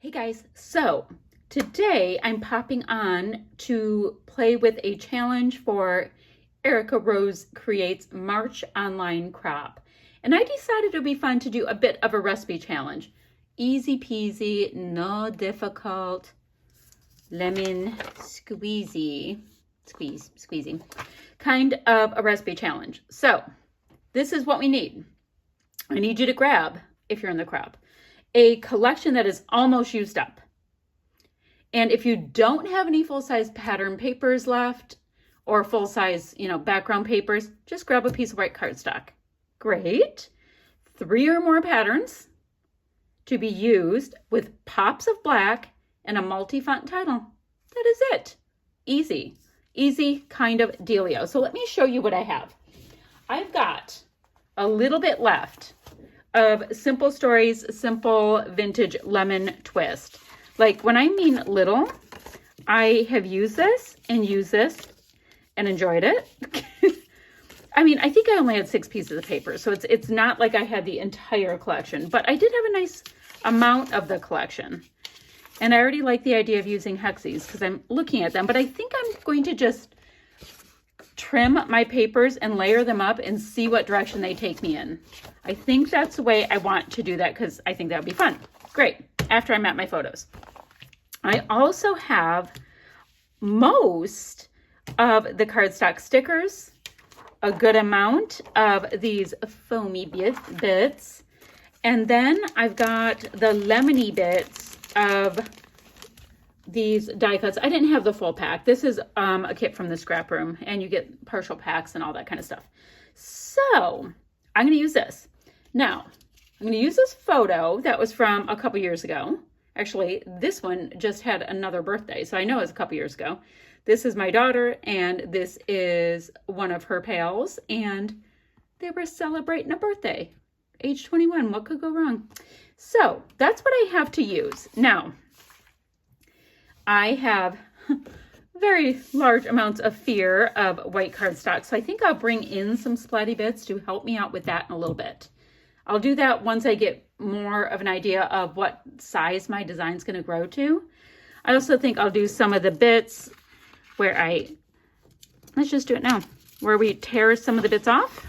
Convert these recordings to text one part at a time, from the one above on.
Hey guys, so today I'm popping on to play with a challenge for Erica Rose Creates March Online Crop. And I decided it would be fun to do a bit of a recipe challenge. Easy peasy, no difficult, lemon squeezy kind of a recipe challenge. So this is what we need. I need you to grab, if you're in the crop, a collection that is almost used up. And if you don't have any full-size pattern papers left or full-size, background papers, just grab a piece of white cardstock. Great. 3 or more patterns to be used with pops of black and a multi-font title. That is it. Easy. Easy kind of dealio. So let me show you what I have. I've got a little bit left of Simple Stories Simple Vintage Lemon Twist. Like when I mean little, I have used this and enjoyed it. I mean, I think I only had 6 pieces of paper, so it's not like I had the entire collection, but I did have a nice amount of the collection. And I already like the idea of using hexes because I'm looking at them, but I think I'm going to just trim my papers and layer them up and see what direction they take me in. I think that's the way I want to do that because I think that would be fun. Great, after I map my photos. I also have most of the cardstock stickers, a good amount of these foamy bits, and then I've got the lemony bits of these die cuts. I didn't have the full pack. This is a kit from the scrap room, and you get partial packs and all that kind of stuff. So I'm going to use this. Now, I'm going to use this photo that was from a couple years ago. Actually, this one just had another birthday, so I know it's a couple years ago. This is my daughter, and this is one of her pals, and they were celebrating a birthday. Age 21, what could go wrong? So that's what I have to use. Now, I have very large amounts of fear of white cardstock, so I think I'll bring in some splatty bits to help me out with that in a little bit. I'll do that once I get more of an idea of what size my design's going to grow to. I also think I'll do some of the bits where let's just do it now, where we tear some of the bits off,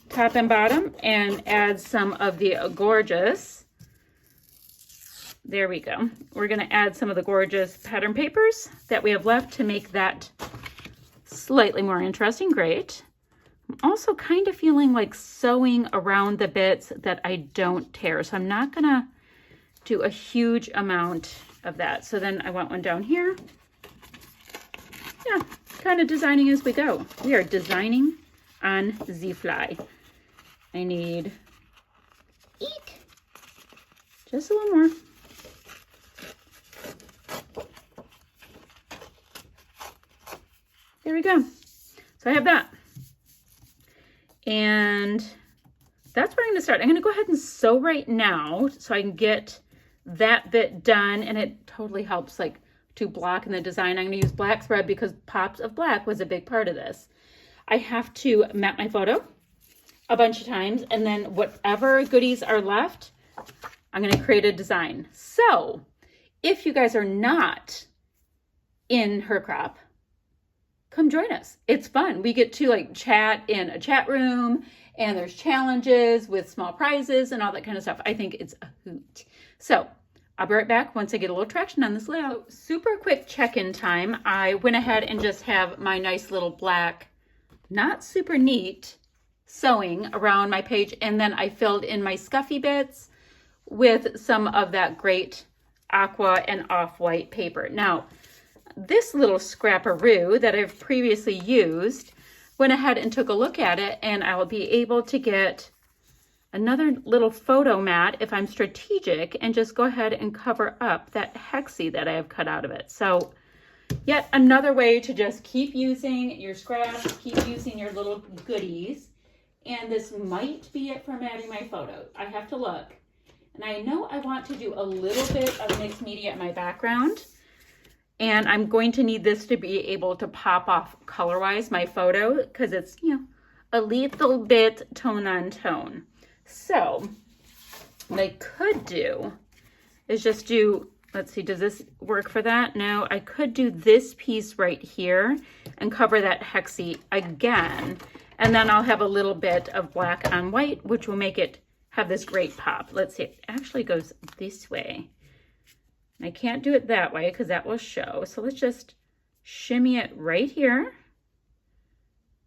top and bottom, and add some of the gorgeous, there we go. We're going to add some of the gorgeous pattern papers that we have left to make that slightly more interesting. Great. I'm also kind of feeling like sewing around the bits that I don't tear. So I'm not going to do a huge amount of that. So then I want one down here. Yeah, kind of designing as we go. We are designing on the fly. I need, just a little more. There we go. So I have that. And that's where I'm going to start. I'm going to go ahead and sew right now so I can get that bit done. And it totally helps like to block in the design. I'm going to use black thread because pops of black was a big part of this. I have to map my photo a bunch of times. And then whatever goodies are left, I'm going to create a design. So if you guys are not in her crop, come join us. It's fun. We get to like chat in a chat room, and there's challenges with small prizes and all that kind of stuff. I think it's a hoot. So I'll be right back once I get a little traction on this layout. So, super quick check-in time. I went ahead and just have my nice little black, not super neat sewing around my page. And then I filled in my scuffy bits with some of that great aqua and off-white paper. Now, this little scrapperoo that I've previously used, went ahead and took a look at it, and I will be able to get another little photo mat if I'm strategic and just go ahead and cover up that hexie that I have cut out of it. So yet another way to just keep using your scraps, keep using your little goodies. And this might be it for matting my photos. I have to look. And I know I want to do a little bit of mixed media in my background. And I'm going to need this to be able to pop off color-wise my photo because it's, a little bit tone on tone. So what I could do is just do, let's see, does this work for that? No, I could do this piece right here and cover that hexie again. And then I'll have a little bit of black on white, which will make it have this great pop. Let's see, it actually goes this way. I can't do it that way because that will show. So let's just shimmy it right here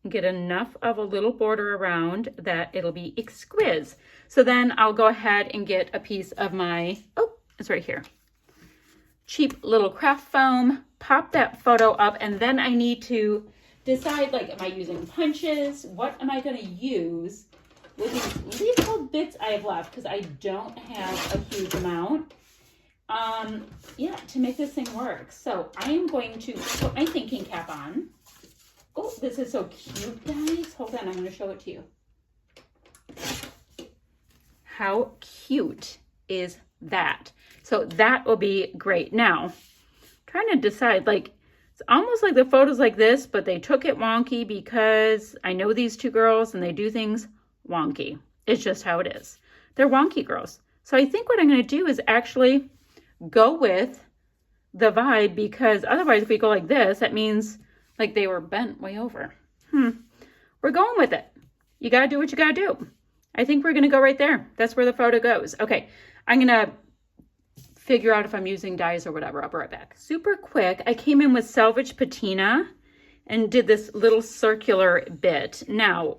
and get enough of a little border around that it'll be exquisite. So then I'll go ahead and get a piece of my, oh, it's right here, cheap little craft foam, pop that photo up, and then I need to decide, like, am I using punches? What am I going to use with these little bits I have left, because I don't have a huge amount, yeah, to make this thing work. So I am going to put my thinking cap on. Oh, this is so cute, guys. Hold on, I'm going to show it to you. How cute is that? So that will be great. Now, I'm trying to decide, like, it's almost like the photos like this, but they took it wonky because I know these two girls and they do things wonky. It's just how it is. They're wonky girls. So I think what I'm going to do is actually go with the vibe, because otherwise if we go like this, that means like they were bent way over. We're going with it. You got to do what you got to do. I think we're going to go right there. That's where the photo goes. Okay, I'm going to figure out if I'm using dyes or whatever. I'll be right back. Super quick, I came in with Selvage Patina and did this little circular bit. Now,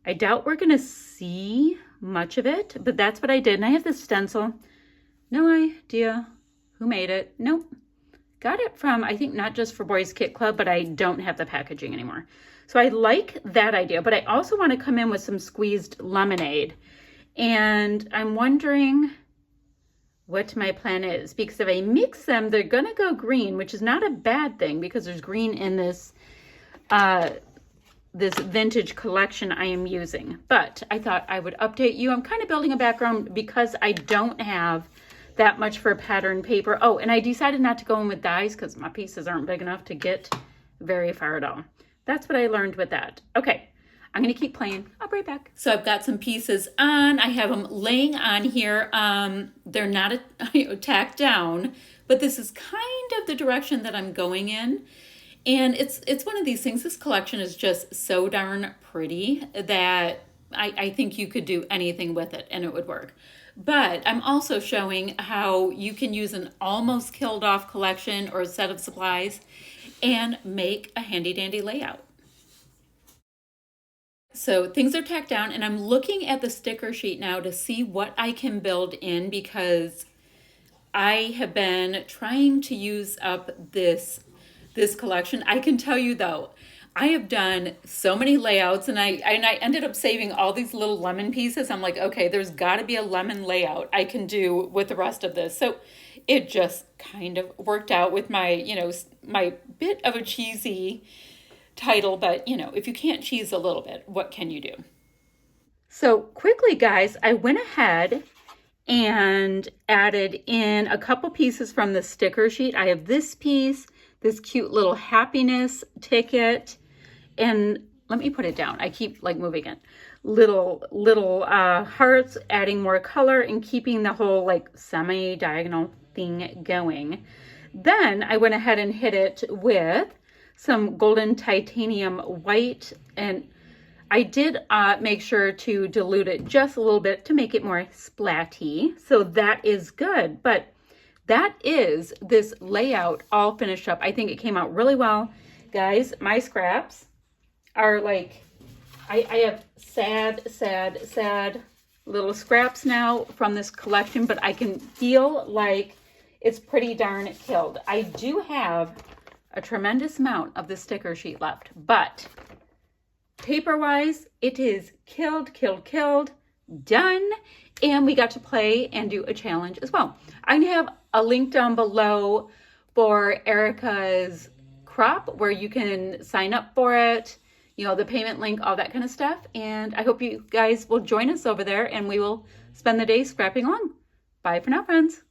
I doubt we're going to see much of it, but that's what I did. And I have this stencil. No idea who made it. Nope. Got it from, I think, Not Just for Boys Kit Club, but I don't have the packaging anymore. So I like that idea, but I also want to come in with some squeezed lemonade. And I'm wondering what my plan is, because if I mix them, they're going to go green, which is not a bad thing because there's green in this this vintage collection I am using. But I thought I would update you. I'm kind of building a background because I don't have that much for pattern paper. Oh, and I decided not to go in with dyes because my pieces aren't big enough to get very far at all. That's what I learned with that. Okay, I'm going to keep playing. I'll be right back. So I've got some pieces on. I have them laying on here. They're not tacked down, but this is kind of the direction that I'm going in. And it's one of these things. This collection is just so darn pretty that I think you could do anything with it and it would work. But I'm also showing how you can use an almost killed off collection or a set of supplies and make a handy dandy layout. So things are tacked down and I'm looking at the sticker sheet now to see what I can build in, because I have been trying to use up this collection. I can tell you though, I have done so many layouts and I ended up saving all these little lemon pieces. I'm like, okay, there's got to be a lemon layout I can do with the rest of this. So it just kind of worked out with my, my bit of a cheesy title, but if you can't cheese a little bit, what can you do? So quickly, guys, I went ahead and added in a couple pieces from the sticker sheet. I have this piece, this cute little happiness ticket, and let me put it down. I keep moving it. Little hearts, adding more color and keeping the whole semi-diagonal thing going. Then I went ahead and hit it with some golden titanium white, and I did make sure to dilute it just a little bit to make it more splatty. So that is good, but that is this layout all finished up. I think it came out really well. Guys, my scraps are I have sad little scraps now from this collection, but I can feel like it's pretty darn killed. I do have a tremendous amount of the sticker sheet left, but paper-wise, it is killed, done, and we got to play and do a challenge as well. I'm gonna have a link down below for Erica's crop where you can sign up for it, the payment link, all that kind of stuff. And I hope you guys will join us over there and we will spend the day scrapping along. Bye for now, friends.